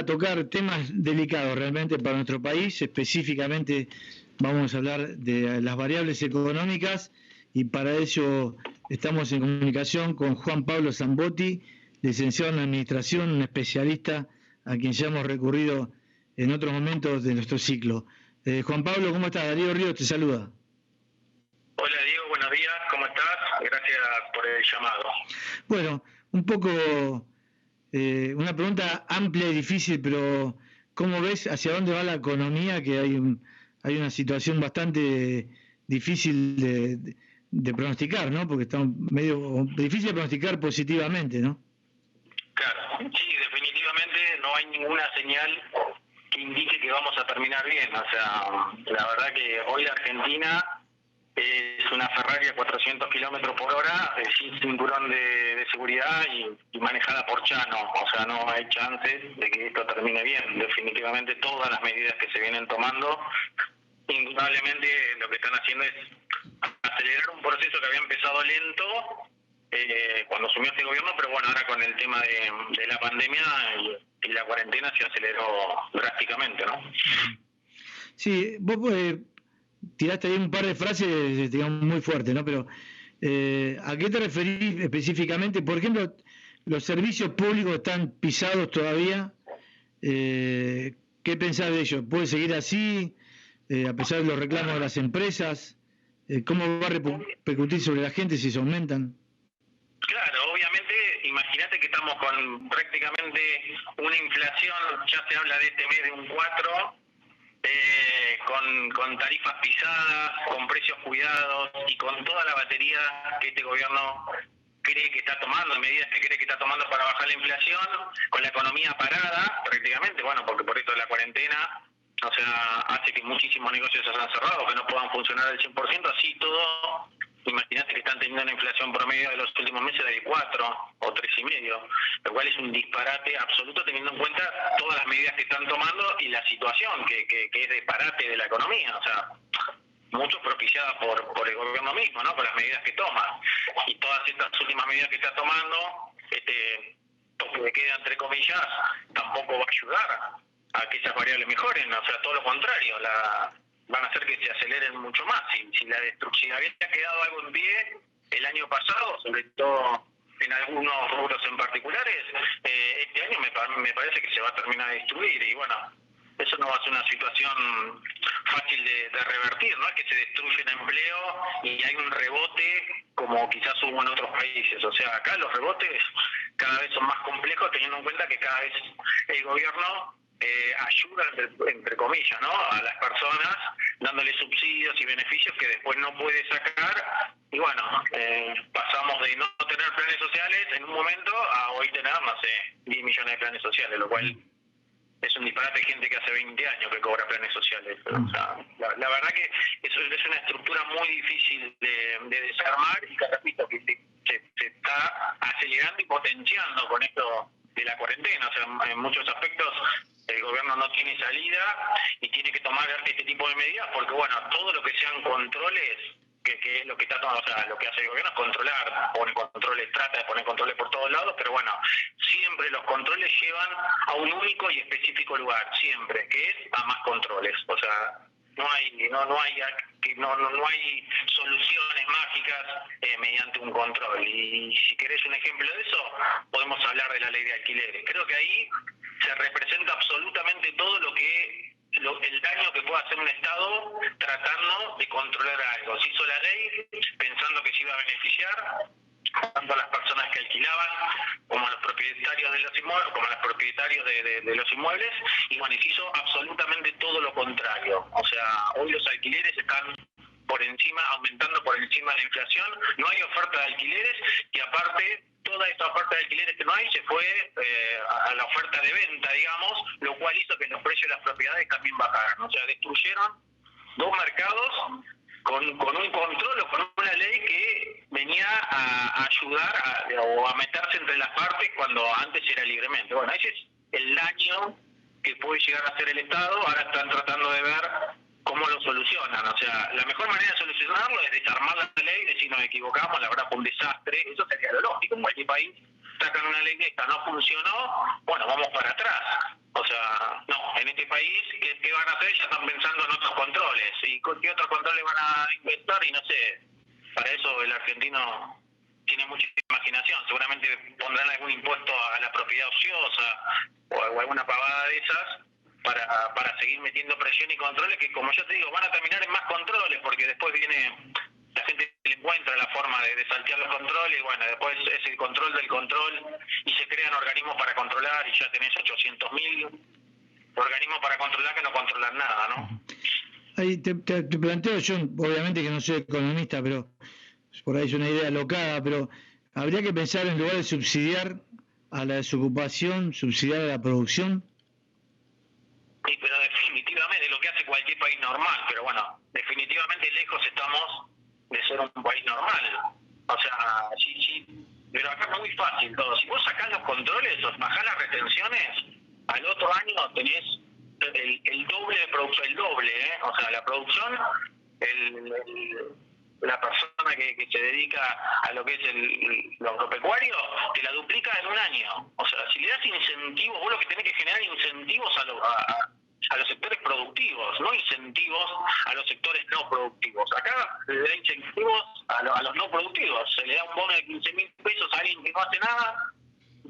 a tocar temas delicados realmente para nuestro país. Específicamente vamos a hablar de las variables económicas y para ello estamos en comunicación con Juan Pablo Zambotti, licenciado en Administración, un especialista a quien ya hemos recurrido en otros momentos de nuestro ciclo. Juan Pablo, ¿cómo estás? Darío Ríos te saluda. Hola Diego, buenos días, ¿cómo estás? Gracias por el llamado. Bueno, un poco una pregunta amplia y difícil, pero ¿cómo ves hacia dónde va la economía? Que hay una situación bastante difícil de pronosticar, ¿no? Porque está medio difícil de pronosticar positivamente, ¿no? Claro, sí, definitivamente no hay ninguna señal que indique que vamos a terminar bien. O sea, la verdad que hoy la Argentina es una Ferrari a 400 kilómetros por hora, sin cinturón de seguridad y manejada por Chano. O sea, no hay chances de que esto termine bien. Definitivamente todas las medidas que se vienen tomando, indudablemente lo que están haciendo es acelerar un proceso que había empezado lento cuando asumió este gobierno, pero bueno, ahora con el tema de la pandemia y la cuarentena se aceleró drásticamente, ¿no? Sí, vos tiraste ahí un par de frases, digamos, muy fuertes, ¿no? Pero, ¿a qué te referís específicamente? Por ejemplo, los servicios públicos están pisados todavía. ¿Qué pensás de ello? ¿Puede seguir así, a pesar de los reclamos de las empresas? ¿Cómo va a repercutir sobre la gente si se aumentan? Claro, obviamente, imagínate que estamos con prácticamente una inflación, ya se habla de este mes de un 4%, con tarifas pisadas, con precios cuidados y con toda la batería que este gobierno cree que está tomando, medidas que cree que está tomando para bajar la inflación, con la economía parada prácticamente, bueno, porque por esto de la cuarentena, o sea, hace que muchísimos negocios se hayan cerrado, que no puedan funcionar al 100%, así todo. Imagínate que están teniendo una inflación promedio de los últimos meses de 4 o 3,5, lo cual es un disparate absoluto teniendo en cuenta todas las medidas que están tomando y la situación que es disparate de la economía, o sea, mucho propiciada por el gobierno mismo, ¿no? Por las medidas que toma. Y todas estas últimas medidas que está tomando, toque de queda entre comillas, tampoco va a ayudar a que esas variables mejoren, o sea, todo lo contrario, van a hacer que se aceleren mucho más. Si la destrucción había quedado algo en pie el año pasado, sobre todo en algunos rubros en particulares, este año me parece que se va a terminar de destruir y bueno, eso no va a ser una situación fácil de revertir, ¿no? Es que se destruye el empleo y hay un rebote como quizás hubo en otros países. O sea, acá los rebotes cada vez son más complejos teniendo en cuenta que cada vez el gobierno ayuda, entre comillas, ¿no? A las personas dándole subsidios y beneficios que después no puede sacar y bueno, pasamos de no tener planes sociales en un momento a hoy tener, no sé, 10 millones de planes sociales, lo cual es un disparate de gente que hace 20 años que cobra planes sociales. O sea, la verdad que eso es una estructura muy difícil de desarmar y que repito que se está acelerando y potenciando con esto de la cuarentena. O sea, en muchos aspectos el gobierno no tiene salida y tiene que tomar este tipo de medidas porque bueno, todo lo que sean controles, que es lo que está tomando, o sea, lo que hace el gobierno es controlar, pone controles, trata de poner controles por todos lados, pero bueno, siempre los controles llevan a un único y específico lugar, siempre, que es a más controles. O sea, no hay soluciones mágicas mediante un control. Y si querés un ejemplo de eso, podemos hablar de la ley de alquileres. Creo que ahí se representa absolutamente todo el daño que puede hacer un Estado tratando de controlar algo. Se hizo la ley pensando que se iba a beneficiar tanto a las personas que alquilaban como a los propietarios de los inmuebles, como a los propietarios de los inmuebles, y bueno, se hizo absolutamente todo lo contrario. O sea, hoy los alquileres están aumentando por encima de la inflación, no hay oferta de alquileres y aparte toda esta oferta de alquileres que no hay se fue a la oferta de venta, digamos, lo cual hizo que los precios de las propiedades también bajaran. O sea, destruyeron dos mercados con un control o con una ley que venía a ayudar o a meterse entre las partes cuando antes era libremente. Bueno, ese es el daño que puede llegar a hacer el Estado. Ahora están tratando de ver cómo lo solucionan. O sea, la mejor manera de solucionarlo es desarmar la ley, decir nos equivocamos, la verdad fue un desastre. Eso sería lo lógico. En cualquier país sacan una ley de esta, no funcionó, bueno, vamos para atrás. O sea, no, en este país, ¿qué van a hacer? Ya están pensando en otros controles. ¿Y qué otros controles van a inventar? Y no sé, para eso el argentino tiene mucha imaginación. Seguramente pondrán algún impuesto a la propiedad ociosa o alguna pavada de esas para seguir metiendo presión y controles que, como yo te digo, van a terminar en más controles porque después viene... La gente le encuentra la forma de saltear los controles y bueno, después es el control del control y se crean organismos para controlar y ya tenés 800.000 organismos para controlar que no controlan nada, ¿no? Ahí te planteo, yo obviamente que no soy economista, pero por ahí es una idea locada, pero habría que pensar en lugar de subsidiar a la desocupación, subsidiar a la producción. Sí, pero definitivamente es lo que hace cualquier país normal, pero bueno, definitivamente lejos estamos de ser un país normal. O sea, sí, pero acá es muy fácil todo. Si vos sacás los controles o bajás las retenciones, al otro año tenés el doble de producción, el doble, ¿eh? O sea, la producción, la persona que se dedica a lo que es lo agropecuario, te la duplica en un año. O sea, si le das incentivos, vos lo que tenés que generar incentivos a los sectores productivos, no incentivos a los sectores no productivos. Acá se le da incentivos a los no productivos. Se le da un bono de 15.000 pesos a alguien que no hace nada,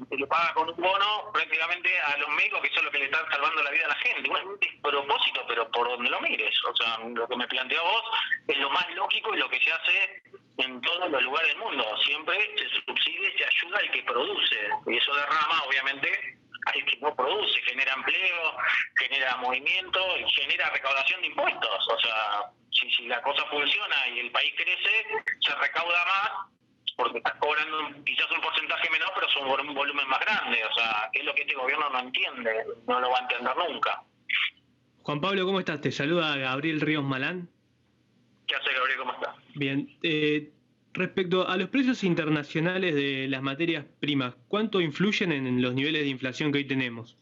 se le paga con un bono prácticamente a los médicos que son los que le están salvando la vida a la gente. Bueno, un despropósito, pero por donde lo mires. O sea, lo que me planteó vos es lo más lógico y lo que se hace en todos los lugares del mundo. Siempre se subsidia y se ayuda al que produce. Y eso derrama, obviamente, al que no produce, genera empleo, genera movimiento y genera recaudación de impuestos. O sea, si la cosa funciona y el país crece, se recauda más porque estás cobrando quizás un porcentaje menor, pero son un volumen más grande. O sea, que es lo que este gobierno no entiende, no lo va a entender nunca. Juan Pablo, ¿cómo estás? Te saluda Gabriel Ríos Malán. ¿Qué hace, Gabriel? ¿Cómo estás? Bien. Respecto a los precios internacionales de las materias primas, ¿cuánto influyen en los niveles de inflación que hoy tenemos?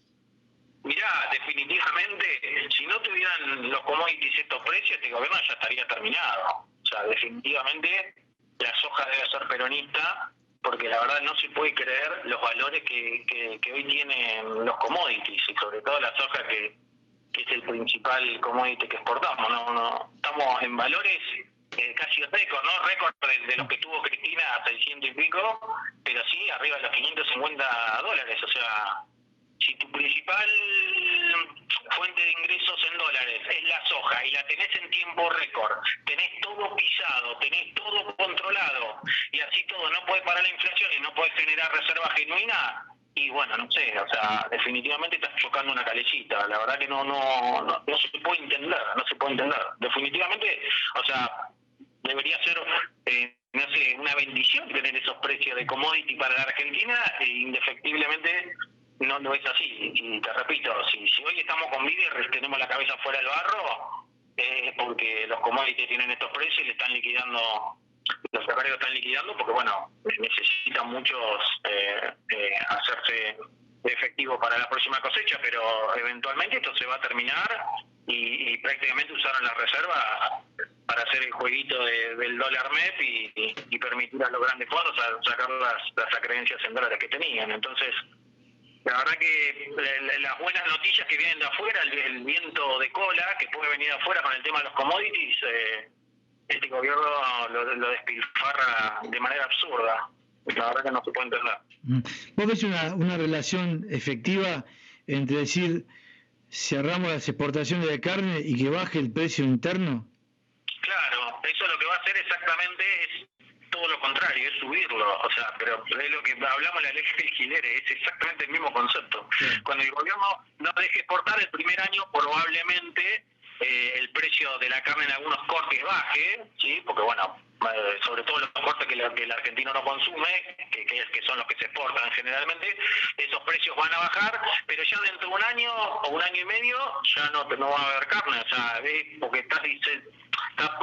Mirá, definitivamente, si no tuvieran los commodities estos precios, este gobierno ya estaría terminado. O sea, definitivamente la soja debe ser peronista, porque la verdad no se puede creer los valores que hoy tienen los commodities, y sobre todo la soja que es el principal commodity que exportamos. No estamos en valores casi récord, ¿no? Récord de los que tuvo Cristina a 600 y pico, pero sí arriba de los $550. O sea, si tu principal fuente de ingresos en dólares es la soja y la tenés en tiempo récord, tenés todo pisado, tenés todo controlado y así todo, no puede parar la inflación y no puedes generar reserva genuina, y bueno, no sé, o sea, definitivamente estás chocando una calecita. La verdad que no se puede entender, no se puede entender. Definitivamente, o sea, debería ser no sé, una bendición tener esos precios de commodity para la Argentina, e indefectiblemente no es así. Y te repito, si hoy estamos con vida y tenemos la cabeza fuera del barro, es porque los commodities tienen estos precios y le están liquidando, los salarios están liquidando porque, bueno, necesitan muchos hacerse efectivo para la próxima cosecha, pero eventualmente esto se va a terminar y prácticamente usaron la reserva para hacer el jueguito del dólar MEP y permitir a los grandes fondos sacar las acreencias en dólares que tenían. Entonces, la verdad que las buenas noticias que vienen de afuera, el viento de cola que puede venir de afuera con el tema de los commodities, este gobierno lo despilfarra de manera absurda. La verdad que no se puede entender. ¿Vos ves una relación efectiva entre decir cerramos las exportaciones de carne y que baje el precio interno? Claro, eso lo que va a hacer exactamente es todo lo contrario, es subirlo. O sea, pero es lo que hablamos en la ley de alquileres, es exactamente el mismo concepto. Sí. Cuando el gobierno no deje exportar el primer año, probablemente el precio de la carne en algunos cortes baje, ¿sí? Porque bueno, sobre todo los cortes que el argentino no consume, que son los que se exportan generalmente, esos precios van a bajar, pero ya dentro de un año o un año y medio ya no va a haber carne. O sea, porque está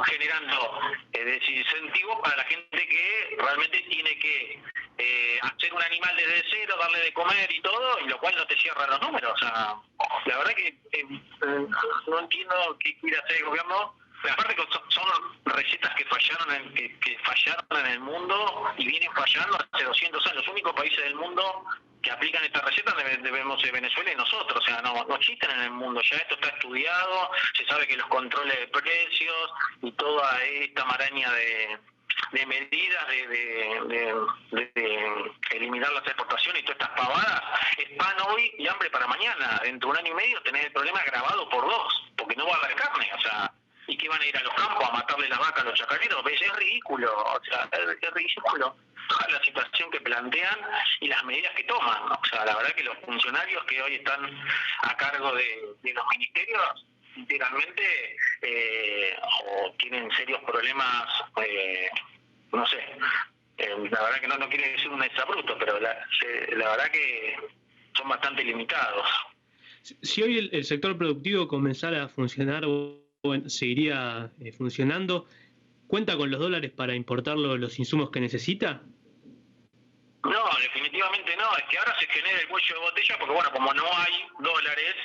generando desincentivos para la gente que realmente tiene que hacer un animal desde cero, darle de comer y todo, y lo cual no te cierra los números. O sea, la verdad que no entiendo qué quiere hacer el gobierno. Aparte que son recetas que fallaron en el mundo y vienen fallando hace 200 años. Los únicos países del mundo que aplican esta receta debemos ser Venezuela y nosotros, o sea, no existen en el mundo, ya esto está estudiado, se sabe que los controles de precios y toda esta maraña de medidas de eliminar las exportaciones y todas estas pavadas, es pan hoy y hambre para mañana. Dentro de un año y medio tenés el problema agravado por 2, porque no va a haber carne, o sea, ¿y qué van a ir a los campos a matarle las vacas a los chacareros? Es ridículo, o sea, es ridículo toda la situación que plantean y las medidas que toman. O sea, la verdad que los funcionarios que hoy están a cargo de los ministerios, literalmente, o tienen serios problemas, no sé, la verdad que no quiero decir un exabrupto, pero la verdad que son bastante limitados. Si hoy el sector productivo comenzara a funcionar o seguiría funcionando, ¿cuenta con los dólares para importar los insumos que necesita? No, definitivamente no, es que ahora se genera el cuello de botella porque, bueno, como no hay dólares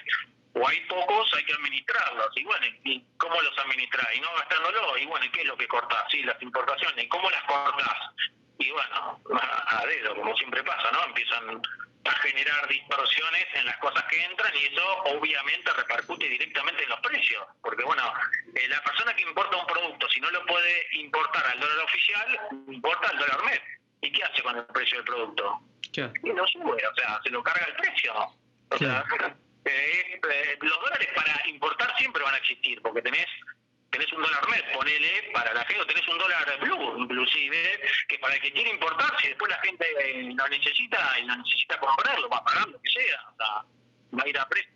o hay pocos, hay que administrarlos. Y bueno, ¿y cómo los administrás? Y no gastándolo. Y bueno, ¿y qué es lo que cortás? Sí, las importaciones. ¿Y cómo las cortás? Y bueno, a dedo, como siempre pasa, ¿no? Empiezan a generar distorsiones en las cosas que entran y eso obviamente repercute directamente en los precios. Porque, bueno, la persona que importa un producto, si no lo puede importar al dólar oficial, importa al dólar MEP. ¿Y qué hace con el precio del producto? ¿Qué? Y no sube, o sea, se lo carga el precio. O sea, los dólares para importar siempre van a existir, porque tenés un dólar MEP, ponele, para la gente, tenés un dólar blue, inclusive, que para el que quiere importar, si después la gente lo necesita y lo necesita comprarlo, va a pagar lo que sea, o sea, va a ir a precio.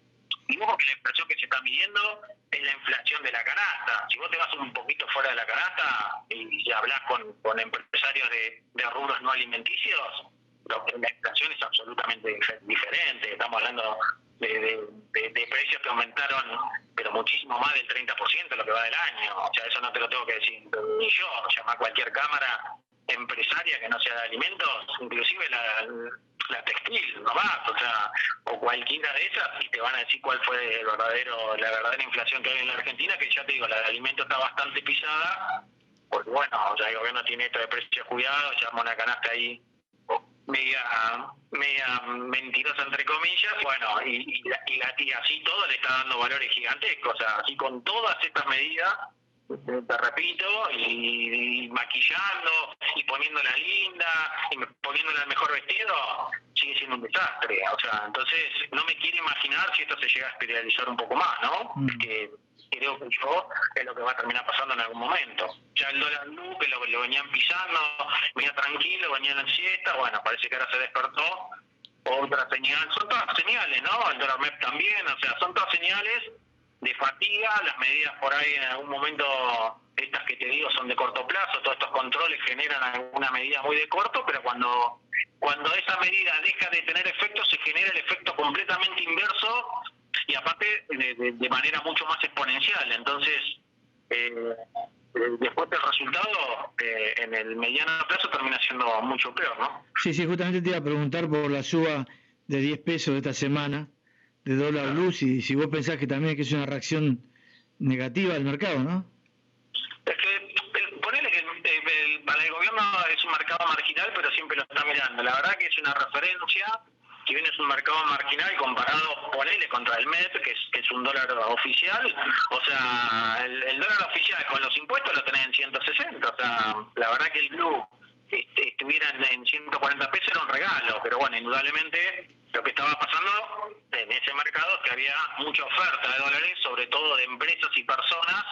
Y vos, porque la inflación que se está midiendo es la inflación de la canasta. Si vos te vas un poquito fuera de la canasta y hablas con empresarios de rubros no alimenticios, la inflación es absolutamente diferente. Estamos hablando de precios que aumentaron, pero muchísimo más del 30% lo que va del año. O sea, eso no te lo tengo que decir ni yo. Llama a cualquier cámara empresaria que no sea de alimentos, inclusive la textil, no más, o sea, o cualquiera de esas, y te van a decir cuál fue la verdadera inflación que hay en la Argentina, que ya te digo, la de alimentos está bastante pisada, porque bueno, o sea, el gobierno tiene esto de precios cuidados, ya arma una canasta ahí media mentirosa entre comillas, bueno, y así todo le está dando valores gigantescos, o sea, así con todas estas medidas, te repito, y maquillando, y poniéndola linda, y poniéndola el mejor vestido, sigue siendo un desastre. O sea, entonces no me quiero imaginar si esto se llega a espiralizar un poco más, ¿no? Que creo que es lo que va a terminar pasando en algún momento. Ya el dólar blue, que lo venían pisando, venía tranquilo, venía en la siesta, bueno, parece que ahora se despertó. Otra señal, son todas señales, ¿no? El dólar MEP también, o sea, son todas señales de fatiga. Las medidas por ahí en algún momento, estas que te digo, son de corto plazo, todos estos controles generan alguna medida muy de corto, pero cuando esa medida deja de tener efecto, se genera el efecto completamente inverso y aparte de manera mucho más exponencial. Entonces, después del resultado, en el mediano plazo termina siendo mucho peor, ¿no? Sí, justamente te iba a preguntar por la suba de 10 pesos de esta semana de dólar blue, si vos pensás que también que es una reacción negativa del mercado, ¿no? Es que ponele que para el gobierno es un mercado marginal, pero siempre lo está mirando. La verdad que es una referencia, si bien es un mercado marginal comparado, ponele, contra el MEP, que es un dólar oficial, o sea, el dólar oficial con los impuestos lo tenés en 160, o sea, la verdad que el blue estuviera en 140 pesos era un regalo, pero bueno, indudablemente lo que estaba pasando en ese mercado es que había mucha oferta de dólares, sobre todo de empresas y personas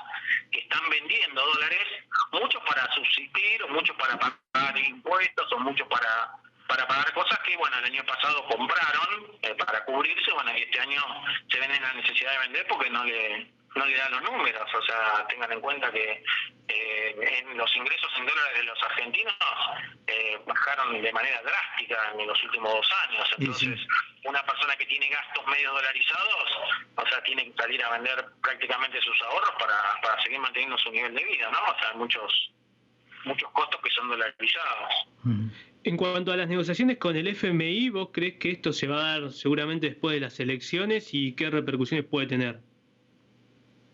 que están vendiendo dólares, muchos para subsistir, muchos para pagar impuestos o muchos para pagar cosas que, bueno, el año pasado compraron para cubrirse, bueno, y este año se ven en la necesidad de vender porque no le dan los números. O sea, tengan en cuenta que en los ingresos en dólares de los argentinos bajaron de manera drástica en los últimos 2 años. Entonces, una persona que tiene gastos medio dolarizados, o sea, tiene que salir a vender prácticamente sus ahorros para seguir manteniendo su nivel de vida, ¿no? O sea, muchos costos que son dolarizados. En cuanto a las negociaciones con el FMI, ¿vos crees que esto se va a dar seguramente después de las elecciones y qué repercusiones puede tener?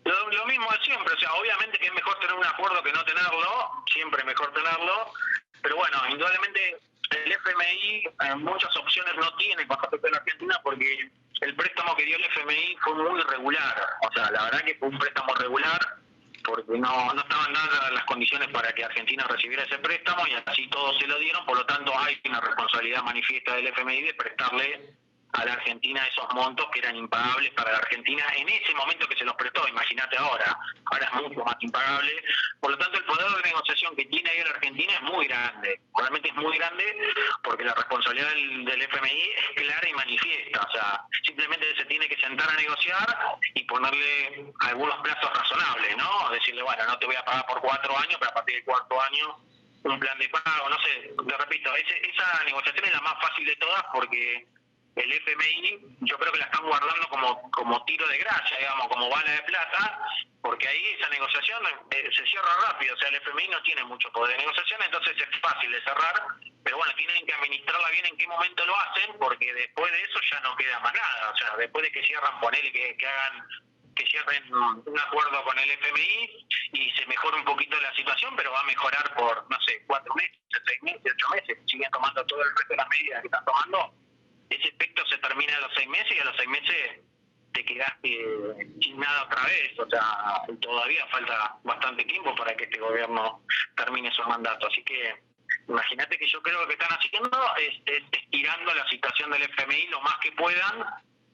Lo mismo de siempre, o sea, obviamente que es mejor tener un acuerdo que no tenerlo, siempre es mejor tenerlo, pero bueno, indudablemente el FMI muchas opciones no tiene con respecto a la Argentina porque el préstamo que dio el FMI fue muy regular. O sea, la verdad que fue un préstamo regular porque no estaban dadas las condiciones para que Argentina recibiera ese préstamo y así todos se lo dieron. Por lo tanto, hay una responsabilidad manifiesta del FMI de prestarle a la Argentina esos montos que eran impagables para la Argentina en ese momento que se los prestó. Imagínate ahora es mucho más impagable. Por lo tanto, el poder de negociación que tiene ahí la Argentina es muy grande, realmente es muy grande, porque la responsabilidad del FMI es clara y manifiesta. O sea, simplemente se tiene que sentar a negociar y ponerle algunos plazos razonables, ¿no? Decirle, bueno, no te voy a pagar por 4 años, pero a partir del 4º año un plan de pago, no sé, te repito, esa negociación es la más fácil de todas porque el FMI yo creo que la están guardando como tiro de gracia, digamos, como bala de plata, porque ahí esa negociación se cierra rápido. O sea, el FMI no tiene mucho poder de negociación, entonces es fácil de cerrar, pero bueno, tienen que administrarla bien en qué momento lo hacen, porque después de eso ya no queda más nada. O sea, después de que cierran, ponele que cierren un acuerdo con el FMI y se mejora un poquito la situación, pero va a mejorar por, no sé, 4 meses, 6 meses, 8 meses, siguen tomando todo el resto de las medidas que están tomando. Ese efecto se termina a los 6 meses y a los 6 meses te quedaste sin nada otra vez. O sea, todavía falta bastante tiempo para que este gobierno termine su mandato. Así que imagínate que yo creo que lo que están haciendo es estirando la situación del FMI lo más que puedan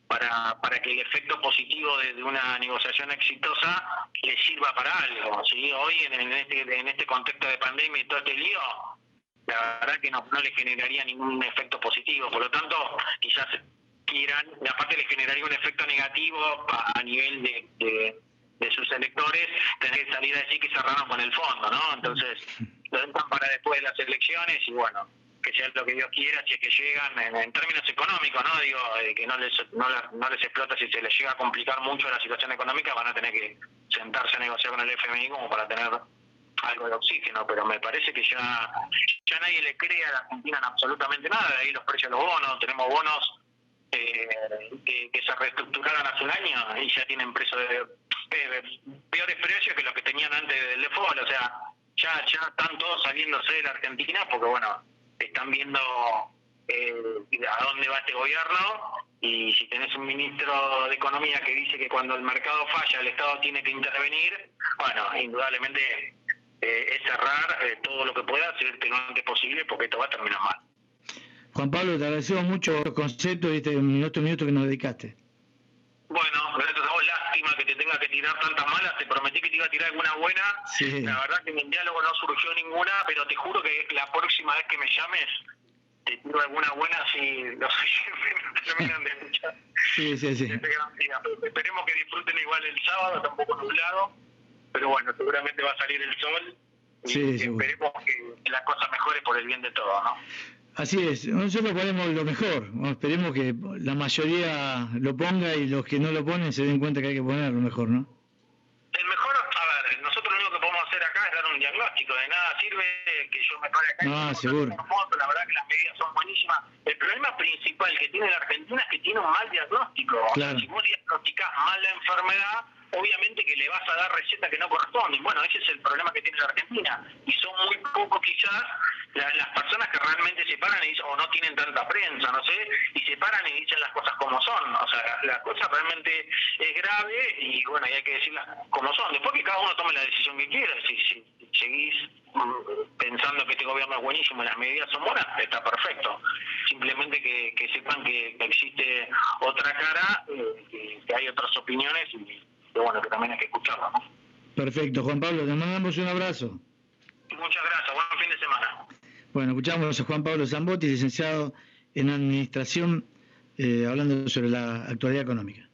para que el efecto positivo de una negociación exitosa le sirva para algo. ¿Sí? Hoy en este contexto de pandemia y todo este lío, la verdad que no le generaría ningún efecto positivo. Por lo tanto, quizás quieran, aparte le generaría un efecto negativo a nivel de sus electores, tener que salir a decir que cerraron con el fondo, ¿no? Entonces, lo dejan para después de las elecciones y bueno, que sea lo que Dios quiera, si es que llegan en términos económicos, ¿no? Digo, que no les explota, si se les llega a complicar mucho la situación económica, van a tener que sentarse a negociar con el FMI como para tener algo de oxígeno, pero me parece que ya nadie le cree a la Argentina en absolutamente nada. De ahí los precios de los bonos, tenemos bonos que se reestructuraron hace un año y ya tienen precios de peores precios que los que tenían antes del default. O sea, ya están todos saliéndose de la Argentina porque bueno, están viendo a dónde va este gobierno, y si tenés un ministro de Economía que dice que cuando el mercado falla el Estado tiene que intervenir, bueno, indudablemente es cerrar todo lo que pueda, seguirte lo antes posible, porque esto va a terminar mal. Juan Pablo, te agradecemos mucho los conceptos y este minuto que nos dedicaste. Bueno, gracias a vos. Lástima que te tenga que tirar tantas malas. Te prometí que te iba a tirar alguna buena. Sí. La verdad que en el diálogo no surgió ninguna, pero te juro que la próxima vez que me llames te tiro alguna buena si los oyentes me terminan de escuchar. Sí. Esperemos que disfruten igual el sábado, está un poco nublado, pero bueno, seguramente va a salir el sol. Y esperemos que la cosa mejore por el bien de todos, ¿no? Así es, nosotros ponemos lo mejor, esperemos que la mayoría lo ponga y los que no lo ponen se den cuenta que hay que poner lo mejor, ¿no? El mejor, a ver, nosotros lo único que podemos hacer acá es dar un diagnóstico. De nada sirve que yo me pare acá seguro. La verdad que las medidas son buenísimas. El problema principal que tiene la Argentina es que tiene un mal diagnóstico. Claro. O sea, si vos diagnosticás mal la enfermedad, obviamente que le vas a dar recetas que no corresponden. Bueno, ese es el problema que tiene la Argentina. Y son muy pocos quizás las personas que realmente se paran y dicen, o no tienen tanta prensa, no sé, y se paran y dicen las cosas como son. O sea, la cosa realmente es grave y bueno, y hay que decirlas como son. Después que cada uno tome la decisión que quiera. Si seguís pensando que este gobierno es buenísimo y las medidas son buenas, está perfecto. Simplemente que sepan que existe otra cara, que hay otras opiniones y que bueno, que también hay que escucharlas, ¿no? Perfecto, Juan Pablo, te mandamos un abrazo. Muchas gracias, buen fin de semana. Bueno, escuchamos a Juan Pablo Zambotti, licenciado en Administración, hablando sobre la actualidad económica.